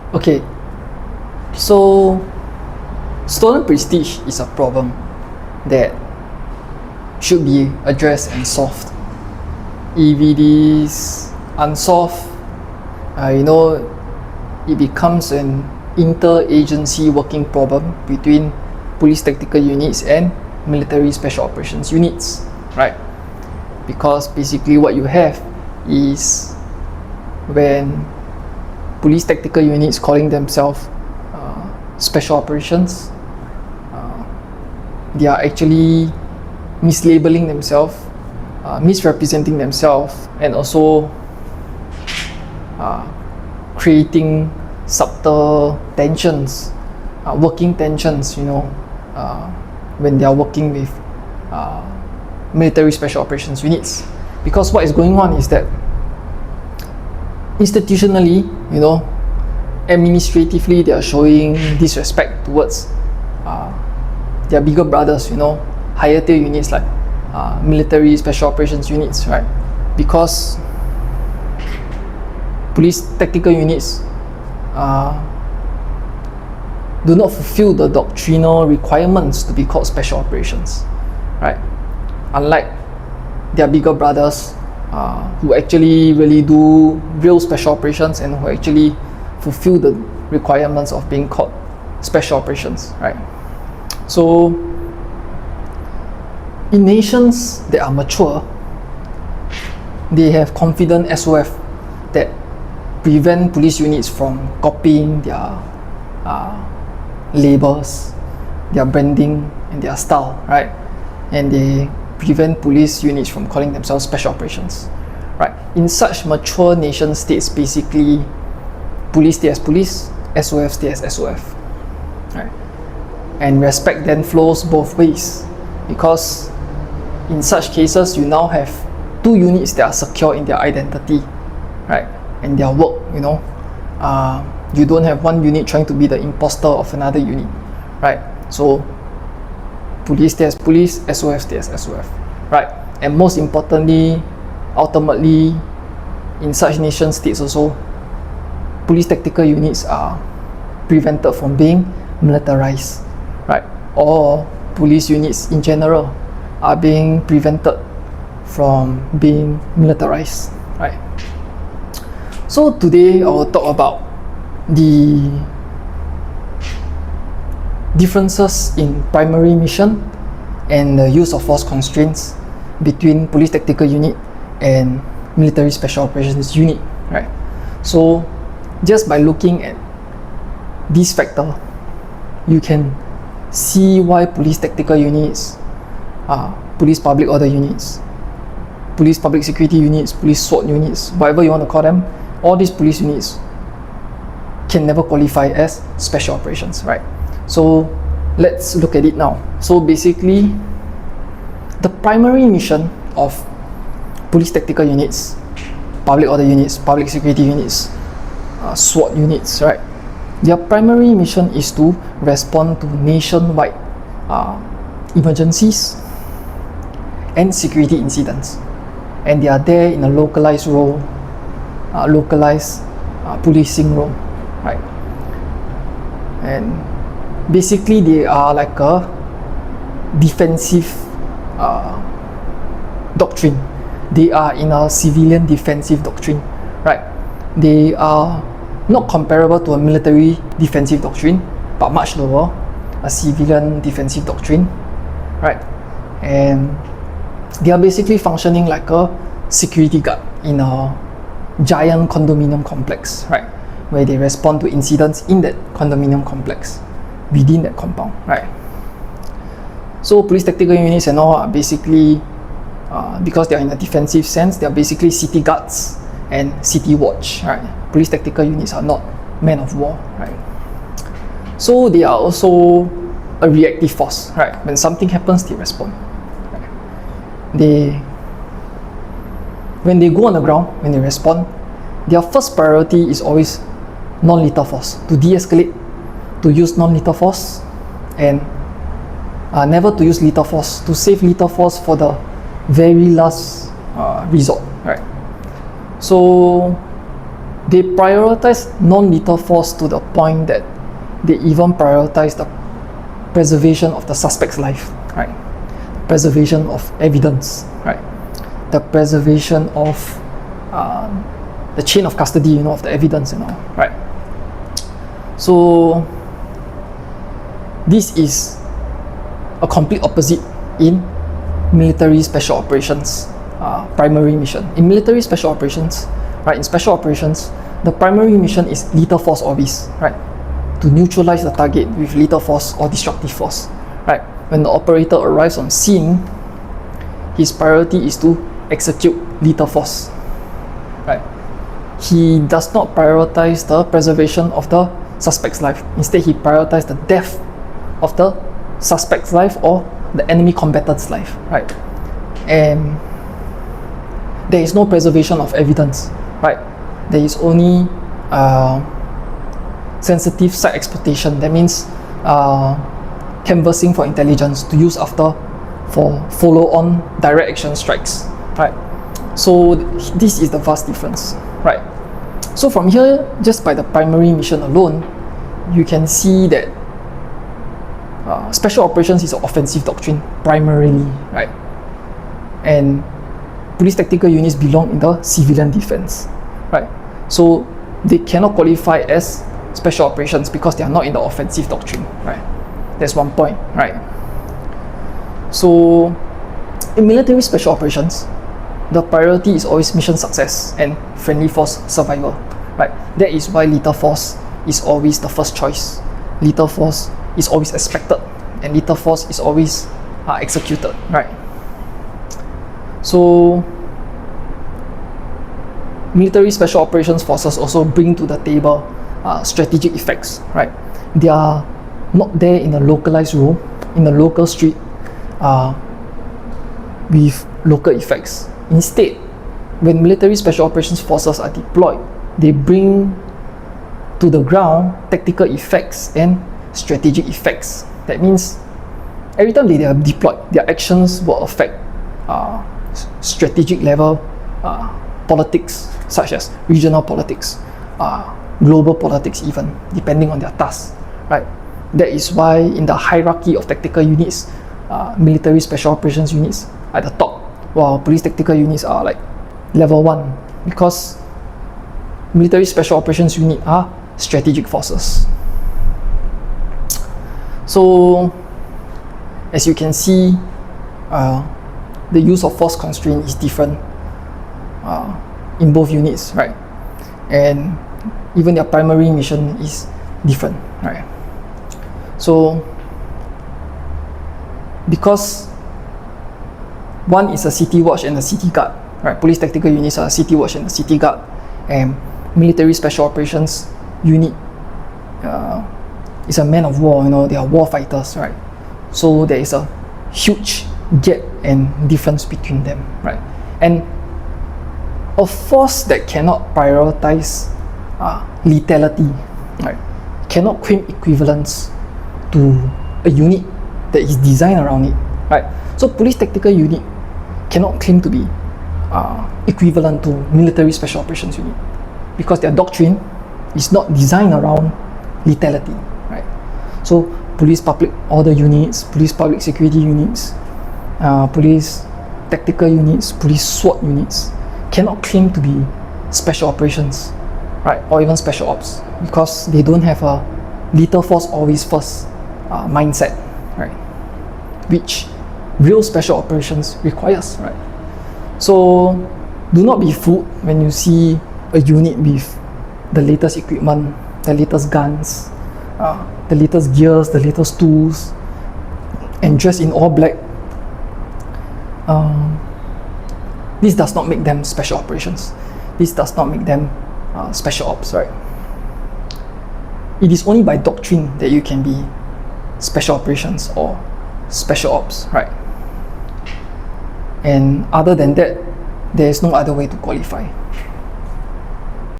Okay, so stolen prestige is a problem that should be addressed and solved. If it is unsolved, it becomes an inter-agency working problem between police tactical units and military special operations units, right? Because basically what you have is when police tactical units calling themselves special operations, they are actually mislabeling themselves, misrepresenting themselves, and also creating subtle tensions, working tensions, when they are working with military special operations units. Because what is going on is that institutionally, administratively, they are showing disrespect towards their bigger brothers, higher tier units like military special operations units, right? Because police tactical units do not fulfill the doctrinal requirements to be called special operations, right? Unlike their bigger brothers who actually really do real special operations and who actually fulfill the requirements of being called special operations, right? So in nations that are mature, they have confident SOF that prevent police units from copying their labels, their branding, and their style, right? And they prevent police units from calling themselves special operations, right? In such mature nation states, basically, police stay as police, SOF stay as SOF, right? And respect then flows both ways, because in such cases, you now have two units that are secure in their identity, right? And their work, you don't have one unit trying to be the imposter of another unit, right? So police stay as police, SOF stay as SOF, right? And most importantly, ultimately, in such nation states also, police tactical units are prevented from being militarized, right? Or police units in general are being prevented from being militarized, right? So today I will talk about the differences in primary mission and the use of force constraints between police tactical unit and military special operations unit, right? So just by looking at this factor, you can see why police tactical units, police public order units, police public security units, police SWAT units, whatever you want to call them, all these police units can never qualify as special operations, right? So let's look at it now. So basically, the primary mission of police tactical units, public order units, public security units, SWAT units, right? Their primary mission is to respond to nationwide emergencies and security incidents, and they are there in a localized role, localized policing role, right? And basically they are like a defensive doctrine. They are in a civilian defensive doctrine, right? They are not comparable to a military defensive doctrine, but much lower, a civilian defensive doctrine, right? And they are basically functioning like a security guard in a giant condominium complex, right? Where they respond to incidents in that condominium complex, within that compound, right? So police tactical units and all are basically, because they are in a defensive sense, they are basically city guards and city watch, right? Police tactical units are not men of war, right? So they are also a reactive force, right? When something happens, they respond. Right? When they go on the ground, when they respond, their first priority is always non-lethal force, to de-escalate, to use non-lethal force, and never to use lethal force, to save lethal force for the very last resort, right? So They prioritize non-lethal force to the point that they even prioritize the preservation of the suspect's life, right? Preservation of evidence, right? The preservation of the chain of custody, of the evidence, right? So this is a complete opposite in military special operations primary mission. In military special operations, right? In special operations, the primary mission is lethal force always, right? To neutralize the target with lethal force or destructive force, right? When the operator arrives on scene, his priority is to execute lethal force, right? He does not prioritize the preservation of the suspect's life. Instead, he prioritizes the death of the suspect's life or the enemy combatant's life, right? And there is no preservation of evidence, right? There is only sensitive site exploitation. That means canvassing for intelligence to use after for follow-on direct action strikes, right? So this is the vast difference, right? So from here, just by the primary mission alone, you can see that special operations is an offensive doctrine primarily, right? And police tactical units belong in the civilian defense, right? So they cannot qualify as special operations because they are not in the offensive doctrine, right? That's one point, right? So in military special operations, the priority is always mission success and friendly force survival, right? That is why lethal force is always the first choice. Lethal force is always expected, and lethal force is always executed, right? So military special operations forces also bring to the table strategic effects, right? They are not there in a localized role, in a local street with local effects. Instead, when military special operations forces are deployed, they bring to the ground tactical effects and strategic effects. That means every time they are deployed, their actions will affect strategic level politics, such as regional politics, global politics even, depending on their tasks, right? That is why in the hierarchy of tactical units, military special operations units are at the top, while police tactical units are like level 1, because military special operations unit are strategic forces. So as you can see, the use of force constraint is different in both units, right? And even their primary mission is different, right? So because one is a city watch and a city guard, right? Police tactical units are a city watch and a city guard, and military special operations unit is a man of war. They are warfighters, right? So there is a huge gap and difference between them, right? And a force that cannot prioritize lethality, right, cannot claim equivalence to a unit that is designed around it, right? So police tactical unit cannot claim to be equivalent to military special operations unit because their doctrine is not designed around lethality, right? So police public order units, police public security units, police tactical units, police SWAT units cannot claim to be special operations, right, or even special ops, because they don't have a lethal force always first mindset, right, which real special operations requires, right? So do not be fooled when you see a unit with the latest equipment, the latest guns, the latest gears, the latest tools, and dressed in all black. This does not make them special operations. This does not make them special ops, right? It is only by doctrine that you can be special operations or special ops, right? And other than that, there is no other way to qualify.